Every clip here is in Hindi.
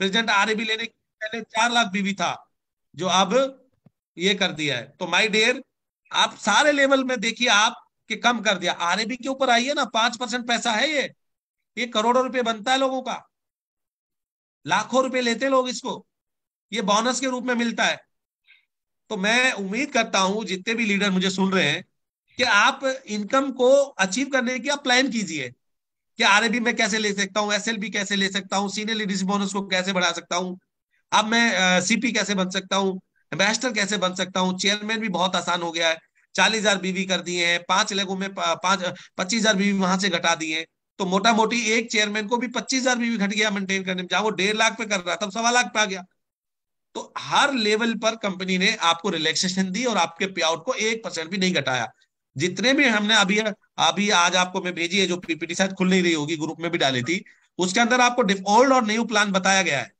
प्रेसिडेंट आरएबी लेने के पहले 4 लाख बीवी था, जो अब ये कर दिया है। तो माय डियर, आप सारे लेवल में देखिए आप कि कम कर दिया। आरएबी के ऊपर आइए ना, 5% पैसा है ये करोड़ों रुपए बनता है लोगों का, लाखों रुपए लेते हैं लोग इसको, ये बोनस के रूप में मिलता है। तो मैं उम्मीद करता हूं जितने भी लीडर मुझे सुन रहे हैं कि आप इनकम को अचीव करने की आप प्लान कीजिए कि आरएबी में कैसे ले सकता हूँ, एसएलबी कैसे ले सकता हूँ, सीनियर लीडरशिप बोनस को कैसे बढ़ा सकता हूँ, अब मैं सीपी कैसे बन सकता हूँ, एम्बेसडर कैसे बन सकता हूँ, चेयरमैन भी बहुत आसान हो गया है। 40,000 बीवी कर दिए हैं, 5 लोगों में 25,000 बीवी वहां से घटा दिए हैं। तो मोटा मोटी एक चेयरमैन को भी 25,000 बीवी घट गया मेंटेन करने में, जहां वो 1.5 लाख पे कर रहा था, तब 1.25 लाख पे आ गया। तो हर लेवल पर कंपनी ने आपको रिलैक्सेशन दी और आपके पे आउट को 1% भी नहीं घटाया। जितने भी हमने अभी अभी आज आपको मैं भेजी है, जो पीपीटी शायद खुल नहीं रही होगी, ग्रुप में भी डाली थी, उसके अंदर आपको ओल्ड और न्यू प्लान बताया गया है।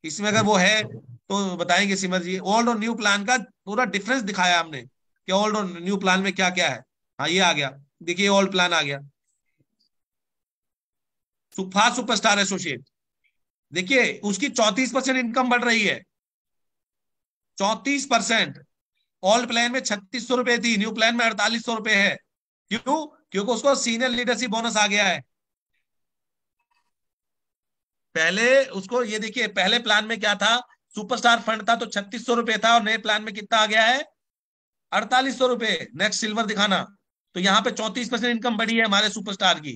इसमें अगर वो है तो बताएंगे सिमर जी, ओल्ड और न्यू प्लान का पूरा डिफरेंस दिखाया हमने कि ओल्ड और न्यू प्लान में क्या क्या है। हाँ ये आ गया, देखिए ओल्ड प्लान आ गया, फास्ट सुपरस्टार एसोसिएट, देखिए उसकी 34% इनकम बढ़ रही है, 34%। ओल्ड प्लान में 3600 रुपए थी, न्यू प्लान में 4800 रुपए है। क्यों? क्योंकि उसको सीनियर लीडरशिप बोनस आ गया है। पहले उसको ये देखिए, पहले प्लान में क्या था, सुपरस्टार फंड था तो 3600 रुपए था, और नए प्लान में कितना आ गया है, 4800 रुपए। नेक्स्ट सिल्वर दिखाना। तो यहाँ पे 34% इनकम बढ़ी है हमारे सुपरस्टार की।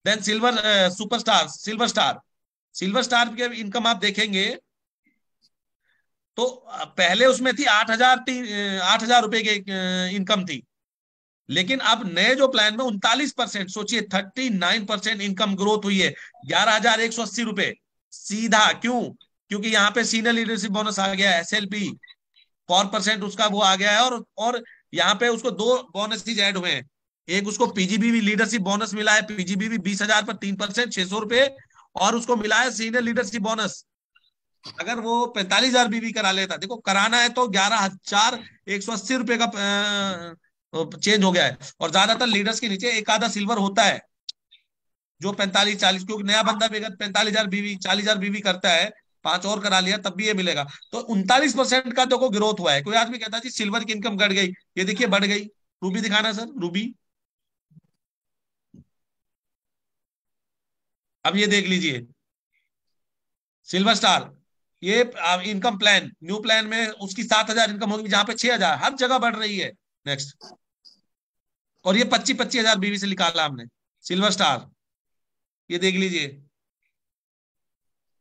Then silver, superstar, silver star, silver star की इनकम आप देखेंगे तो पहले उसमें थी 8,000 रुपए की इनकम थी। लेकिन अब नए जो प्लान में 39%, सोचिए 39% इनकम ग्रोथ हुई है, 11,180 रुपए सीधा। क्यों? क्योंकि यहाँ पे सीनियर लीडरशिप बोनस आ गया है, एसएलपी 4% उसका वो आ गया है। और यहाँ पे उसको 2 बोनस ऐड हुए हैं। एक उसको पीजीबीवी लीडरशिप बोनस मिला है, पीजीबीवी 20,000 पर 3%, 600 रुपए। और उसको मिला है सीनियर लीडरशिप बोनस। अगर वो 45,000 बीवी करा लेता, देखो कराना है तो 11,180 रुपए का चेंज हो गया है। और ज्यादातर लीडर्स के नीचे एक आधा सिल्वर होता है, जो 45-40, क्योंकि नया बंदा भी अगर 45,000 बीवी 40,000 बीवी करता है, 5 और करा लिया तब भी ये मिलेगा। तो 39% का देखो ग्रोथ हुआ है। कोई आदमी कहता है जी सिल्वर की इनकम घट गई, ये देखिए बढ़ गई। रूबी दिखाना सर, रूबी, अब ये देख लीजिए सिल्वर स्टार, ये इनकम प्लान, न्यू प्लान में उसकी 7,000 इनकम होगी, जहां पे 6,000, हर जगह बढ़ रही है। नेक्स्ट। और ये 25,000 बीवी से निकाला हमने, सिल्वर स्टार, ये देख लीजिए।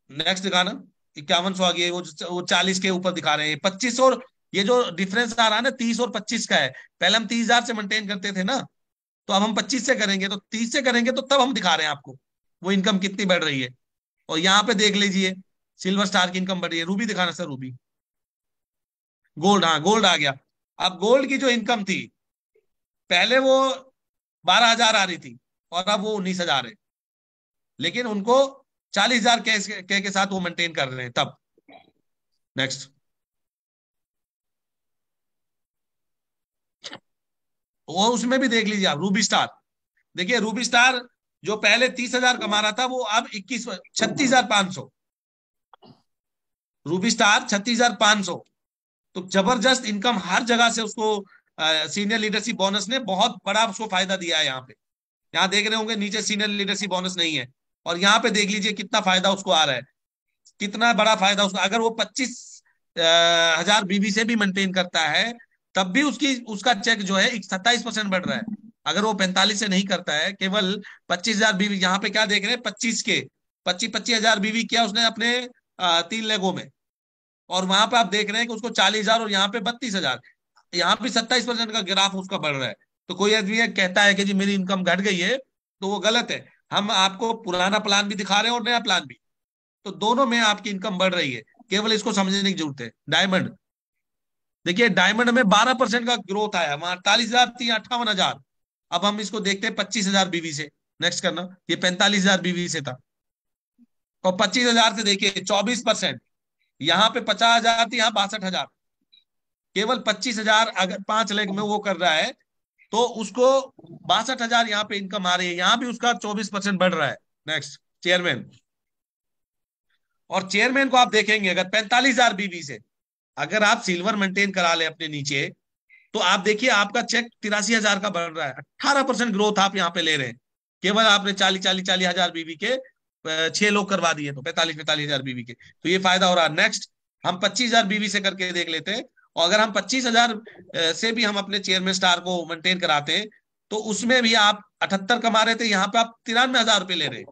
नेक्स्ट दिखाना, 5100 आ गई है, वो 40 के ऊपर दिखा रहे हैं, 25। और ये जो डिफरेंस आ रहा है ना, 30 और 25 का है। पहले हम 30,000 से मेंटेन करते थे ना, तो अब हम 25 से करेंगे, तो 30 से करेंगे तो तब हम दिखा रहे हैं आपको वो इनकम कितनी बढ़ रही है। और यहाँ पे देख लीजिए सिल्वर स्टार की इनकम बढ़ी है। रूबी दिखाना सर, रूबी, गोल्ड, हाँ गोल्ड आ गया। अब गोल्ड की जो इनकम थी, पहले वो 12,000 आ रही थी और अब वो 19,000 है, लेकिन उनको 40,000 के साथ वो मेंटेन कर रहे हैं तब। नेक्स्ट। वो उसमें भी देख लीजिए आप, रूबी स्टार, देखिए रूबी स्टार जो पहले 30,000 कमा रहा था, वो अब 36,500। Ruby star 36,500। तो जबरदस्त इनकम हर जगह से उसको, सीनियर लीडरशिप बोनस ने बहुत बड़ा उसको फायदा दिया है। यहाँ पे, यहाँ देख रहे होंगे नीचे सीनियर लीडरशिप बोनस नहीं है, और यहाँ पे देख लीजिए कितना फायदा उसको आ रहा है, कितना बड़ा फायदा उसको। अगर वो 25,000 बीबी से भी मेंटेन करता है, तब भी उसकी उसका चेक जो है 27% बढ़ रहा है। अगर वो 45 से नहीं करता है, केवल 25,000 बीवी, यहाँ पे क्या देख रहे हैं, 25 के 25,000 बीवी किया उसने अपने 3 लेगों में। और वहां पे आप देख रहे हैं कि उसको 40,000 और यहाँ पे 32,000, यहाँ पे 27% का ग्राफ उसका बढ़ रहा है। तो कोई आदमी ये कहता है कि जी मेरी इनकम घट गई है, तो वो गलत है। हम आपको पुराना प्लान भी दिखा रहे हैं और नया प्लान भी, तो दोनों में आपकी इनकम बढ़ रही है। केवल इसको समझने की जरूरत है। डायमंड, देखिए डायमंड में 12% का ग्रोथ आया, वहां 48,000 थी, 58,000। अब हम इसको देखते हैं 25,000 बीवी से। नेक्स्ट करना, ये 45,000 बीवी से था, और 25,000 से देखिए 24%। यहाँ पे 50,000 थी, यहाँ 62,000। केवल 25,000 अगर 5 लेग में वो कर रहा है, तो उसको 62,000 यहाँ पे इनकम आ रही है, यहाँ भी उसका 24% बढ़ रहा है। नेक्स्ट, चेयरमैन, और चेयरमैन को आप देखेंगे अगर 45,000 बीवी से अगर आप सिल्वर मेंटेन करा ले अपने नीचे, तो आप देखिए आपका चेक 83,000 का बन रहा है। 18% ग्रोथ आप यहाँ पे ले रहे हैं। केवल आपने 40,000 बीवी के 6 लोग करवा दिए, तो 45,000 बीवी के, तो ये फायदा हो रहा है। नेक्स्ट हम 25,000 बीवी से करके देख लेते हैं, और अगर हम 25,000 से भी हम अपने चेयरमैन स्टार को मेंटेन कराते हैं, तो उसमें भी आप 78 कमा रहे थे, यहाँ पे आप 93,000 रुपये ले रहे हैं।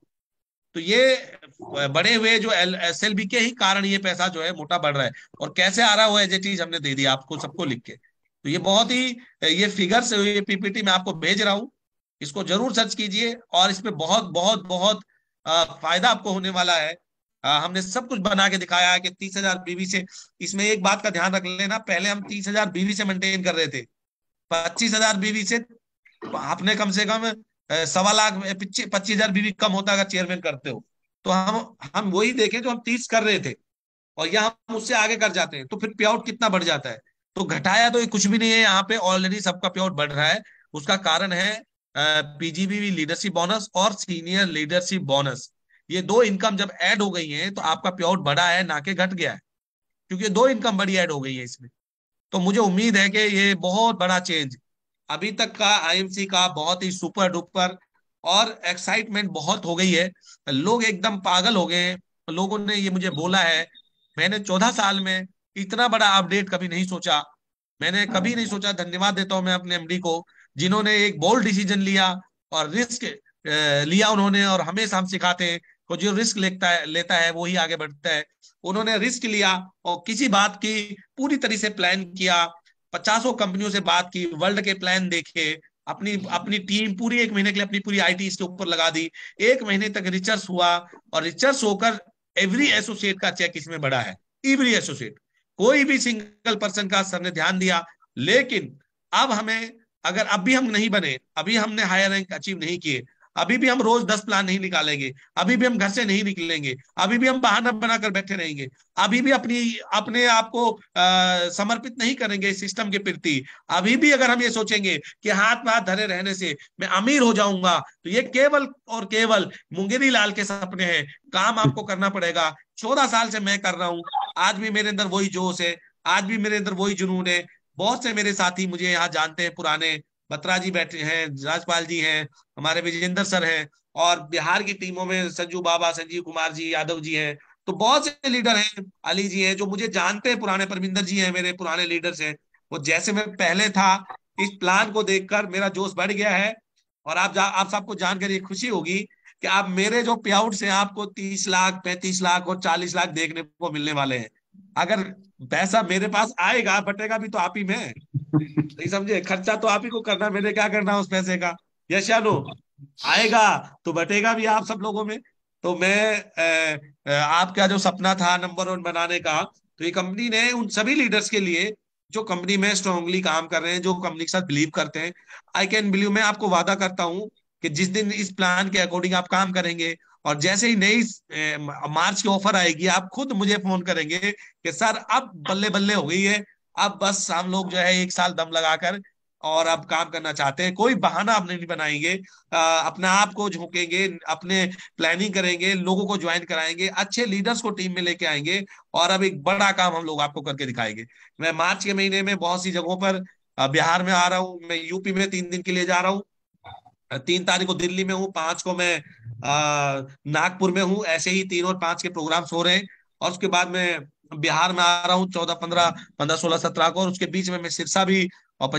तो ये बड़े हुए जो SLB के ही कारण ये पैसा जो है मोटा बढ़ रहा है। और कैसे आ रहा है वो एज इट इज हमने दे दिया आपको सबको लिख के। तो ये बहुत ही ये फिगर्स, ये PPT मैं आपको भेज रहा हूँ, इसको जरूर सर्च कीजिए, और इसमें बहुत बहुत बहुत फायदा आपको होने वाला है। हमने सब कुछ बना के दिखाया है कि 30,000 बीवी से, इसमें एक बात का ध्यान रख लेना, पहले हम 30,000 बीवी से मेंटेन कर रहे थे। 25,000 बीवी से आपने कम से कम 1.25 लाख, 25,000 बीवी कम होता अगर चेयरमैन करते हो। तो हम वही देखें जो हम 30 कर रहे थे, और यहाँ हम उससे आगे कर जाते हैं, तो फिर पे आउट कितना बढ़ जाता है। तो घटाया तो ये कुछ भी नहीं है, यहाँ पे ऑलरेडी सबका पे आउट बढ़ रहा है। उसका कारण है PGBV लीडरशिप बोनस और सीनियर लीडरशिप बोनस। ये दो इनकम जब ऐड हो गई है तो आपका पे आउट बढ़ा है, ना कि घट गया है, क्योंकि दो इनकम बड़ी ऐड हो गई है इसमें। तो मुझे उम्मीद है कि ये बहुत बड़ा चेंज अभी तक का IMC का बहुत ही सुपर डुपर, और एक्साइटमेंट बहुत हो गई है। लोग एकदम पागल हो गए हैं। लोगों ने ये मुझे बोला है, मैंने 14 साल में इतना बड़ा अपडेट कभी नहीं सोचा। मैंने कभी नहीं सोचा। धन्यवाद देता हूं मैं अपने MD को, जिन्होंने एक बोल्ड डिसीजन लिया और रिस्क लिया उन्होंने। और हमेशा हम सिखाते हैं को जो रिस्क लेता है वो ही आगे बढ़ता है। उन्होंने रिस्क लिया और किसी बात की पूरी तरह से प्लान किया, 50 कंपनियों से बात की, वर्ल्ड के प्लान देखे, अपनी अपनी टीम पूरी 1 महीने के लिए अपनी पूरी IT इसके ऊपर लगा दी। 1 महीने तक रिसर्च हुआ, और रिसर्च होकर एवरी एसोसिएट का चेक इसमें बढ़ा है। एवरी एसोसिएट, कोई भी सिंगल पर्सन का सर ने ध्यान दिया। लेकिन अब हमें, अगर अब भी हम नहीं बने, अभी हमने हायर रैंक अचीव नहीं किए, अभी भी हम रोज 10 प्लान नहीं निकालेंगे, अभी भी हम घर से नहीं निकलेंगे, अभी भी हम बहाना बनाकर बैठे रहेंगे, अभी भी अपने आप को समर्पित नहीं करेंगे सिस्टम के प्रति, अभी भी अगर हम ये सोचेंगे कि हाथ में हाथ धरे रहने से मैं अमीर हो जाऊंगा, तो ये केवल और केवल मुंगेरी लाल के सपने हैं। काम आपको करना पड़ेगा। 14 साल से मैं कर रहा हूं, आज भी मेरे अंदर वही जोश है, आज भी मेरे अंदर वही जुनून है। बहुत से मेरे साथी मुझे यहाँ जानते हैं पुराने, बत्रा जी बैठे हैं, राजपाल जी हैं, हमारे विजेंद्र सर हैं, और बिहार की टीमों में संजू बाबा, संजीव कुमार जी, यादव जी हैं। तो बहुत से लीडर हैं, अली जी हैं, जो मुझे जानते हैं पुराने, परमिंदर जी हैं, मेरे पुराने लीडर्स हैं। वो जैसे मैं पहले था, इस प्लान को देखकर मेरा जोश बढ़ गया है। और आप सबको जानकर ये खुशी होगी कि आप मेरे जो पे आउट हैं आपको 30 लाख, 35 लाख और 40 लाख देखने को मिलने वाले हैं। अगर पैसा मेरे पास आएगा, बटेगा भी तो आप ही में, नहीं समझे? खर्चा तो आप ही को करना, मैंने क्या करना उस पैसे का। यस या नो? आएगा तो बटेगा भी आप सब लोगों में। तो मैं आपका जो सपना था नंबर 1 बनाने का, तो ये कंपनी ने उन सभी लीडर्स के लिए जो कंपनी में स्ट्रांगली काम कर रहे हैं, जो कंपनी के साथ बिलीव करते हैं, आई कैन बिलीव, मैं आपको वादा करता हूं कि जिस दिन इस प्लान के अकॉर्डिंग आप काम करेंगे, और जैसे ही नई मार्च की ऑफर आएगी, आप खुद मुझे फोन करेंगे कि सर अब बल्ले बल्ले हो गई है, अब बस हम लोग जो है 1 साल दम लगाकर और अब काम करना चाहते हैं। कोई बहाना आप नहीं बनाएंगे, अपने आप को झोंकेंगे, अपने प्लानिंग करेंगे, लोगों को ज्वाइन कराएंगे, अच्छे लीडर्स को टीम में लेके आएंगे, और अब एक बड़ा काम हम लोग आपको करके दिखाएंगे। मैं मार्च के महीने में बहुत सी जगहों पर, बिहार में आ रहा हूँ, मैं यूपी में 3 दिन के लिए जा रहा हूँ। 3 तारीख को दिल्ली में हूँ, 5 को मैं नागपुर में हूँ। ऐसे ही 3 और 5 के प्रोग्राम्स हो रहे हैं। और उसके बाद मैं बिहार में आ रहा हूँ 14, 15, 15, 16, 17 को, और उसके बीच में मैं सिरसा भी और